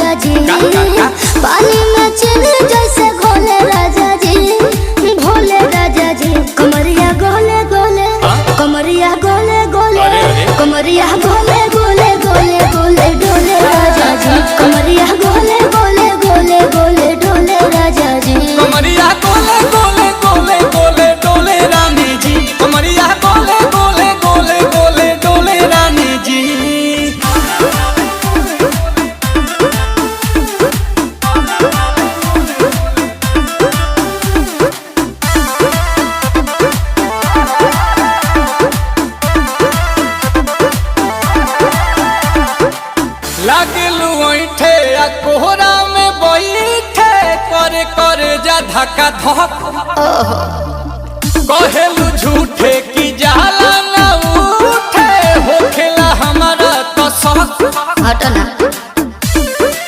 राजा जी पानी में चले जैसे घोले राजा जी भोले राजा जी कमरिया गोले गोले कमरिया गोले गोले कमरिया गोले गोले गोले गोले डोले राजा जी कमरिया गोले गोले गोले गोले डोले राजा जी कमरिया गोले गोले गोले गोले डोले रानी जी कमरिया गोले गोले गोले गोले डोले रानी जी। लागलू ऐठे आ कोहरा में बैठे करे करे जा धक्का धक कहेलू झूठे की जाला न उठे होखेला हमारा तो शक हटना